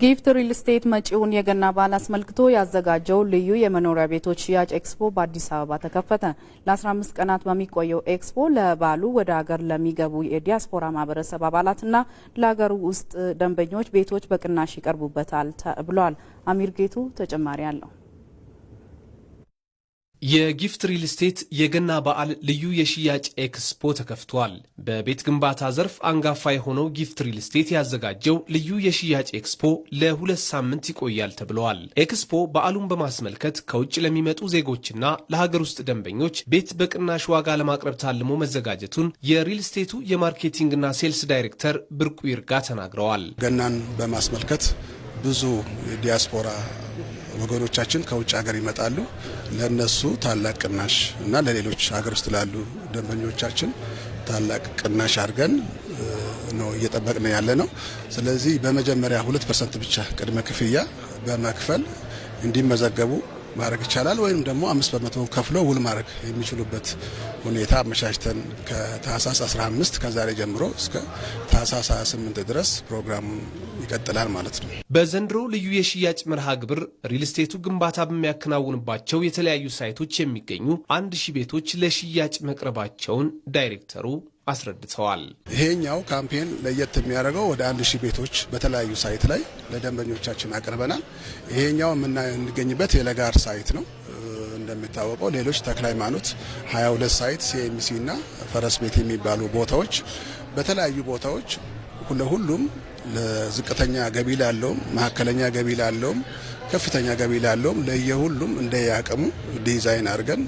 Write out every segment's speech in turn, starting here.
ጊፍት ሪል ስቴት መጪውን የገና በዓል አስመልክቶ ያዘጋጀው ልዩ የመኖሪያ ቤቶች ሽያጭ ኤክስፖ በአዲስ አበባ ተከፈተ። ለ15 ቀናት በሚቆየው ኤክስፖ ለበዓሉ ወደ ሀገር ለሚገቡ የዲያስፖራ ማህበረሰብ አባላትና ለሀገሩ ውስጥ ደንበኞች ቤቶች በቅናሽ ይቀርቡበታል ተብሏል። አሚር ጌቱ ተጨማሪ አለው። የጊፍት ሪል ስቴት የገና በዓል ልዩ የሽያጭ ኤክስፖ ተከፍቷል። በቤት ግንባታ ዘርፍ አንጋፋ የሆነው ጊፍት ሪል ስቴት ያዘጋጀው ልዩ የሽያጭ ኤክስፖ ለ2 ሳምንት ይቆያል ተብለዋል። ኤክስፖ በዓሉን በማስመልከት ከውጭ ለሚመጡ ዜጎችና ለሀገር ውስጥ ደንበኞች ቤት በቅናሽ ዋጋ ለማቅረብ ታልሞ መዘጋጀቱን የሪል ስቴቱ የማርኬቲንግና ሴልስ ዳይሬክተር ብርቁ ይርጋ ተናግረዋል። ገናን በማስመልከት ብዙ ዲያስፖራ ወገኖቻችን ከውጭ ሀገር ይመጣሉ። ለነሱ ታላቅ ቅናሽ እና ለሌሎች ሀገር ውስጥ ላሉ ደንበኞቻችን ታላቅ ቅናሽ አድርገን ነው እየጠበቅን ያለ ነው። ስለዚህ በመጀመሪያ 2% ብቻ ቅድመ ክፍያ በመክፈል እንዲመዘገቡ ማድረግ ይቻላል። ወይም ደግሞ 5% ከፍሎ ውል ማድረግ የሚችሉበት ሁኔታ አመቻችተን ከታህሳስ 15 ከዛሬ ጀምሮ እስከ ታህሳስ 28 ድረስ ፕሮግራሙ ይቀጥላል ማለት ነው። በዘንድሮ ልዩ የሽያጭ መርሃ ግብር ሪል ስቴቱ ግንባታ በሚያከናውንባቸው የተለያዩ ሳይቶች የሚገኙ 1000 ቤቶች ለሽያጭ መቅረባቸውን ዳይሬክተሩ አስረድተዋል። ይሄኛው ካምፔን ለየት የሚያደርገው ወደ 1000 ቤቶች በተለያዩ ሳይት ላይ ለደንበኞቻችን አቅርበናል። ይሄኛው የምንገኝበት የለጋር ሳይት ነው። እንደሚታወቀው ሌሎች ተክለ ሃይማኖት 22 ሳይት ሲኤምሲ እና ፈረስ ቤት የሚባሉ ቦታዎች በተለያዩ ቦታዎች ሁሉም ለዝቅተኛ ገቢ ላለውም መካከለኛ ገቢ ላለውም ከፍተኛ ገቢ ላለውም ለየሁሉም እንደያቀሙ ዲዛይን አድርገን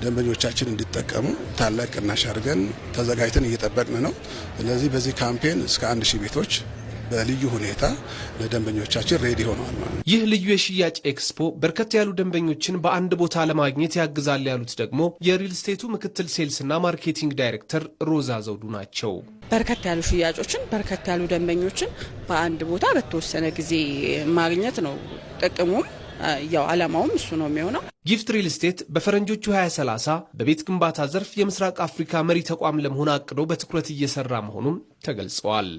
ደንበኞቻችን እንዲጠቀሙ ታላቅ ቅናሽ አድርገን ተዘጋጅተን እየጠበቅን ነው። ስለዚህ በዚህ ካምፔን እስከ 1000 ቤቶች በልዩ ሁኔታ ለደንበኞቻችን ሬዲ ሆነዋል ማለት ነው። ይህ ልዩ የሽያጭ ኤክስፖ በርከት ያሉ ደንበኞችን በአንድ ቦታ ለማግኘት ያግዛል ያሉት ደግሞ የሪል ስቴቱ ምክትል ሴልስና ማርኬቲንግ ዳይሬክተር ሮዛ ዘውዱ ናቸው። በርከት ያሉ ሽያጮችን በርከት ያሉ ደንበኞችን በአንድ ቦታ በተወሰነ ጊዜ ማግኘት ነው ጥቅሙም ያው ዓላማውም እሱ ነው የሚሆነው። ጊፍት ሪል ስቴት በፈረንጆቹ 2030 በቤት ግንባታ ዘርፍ የምስራቅ አፍሪካ መሪ ተቋም ለመሆን አቅዶ በትኩረት እየሰራ መሆኑን ተገልጸዋል።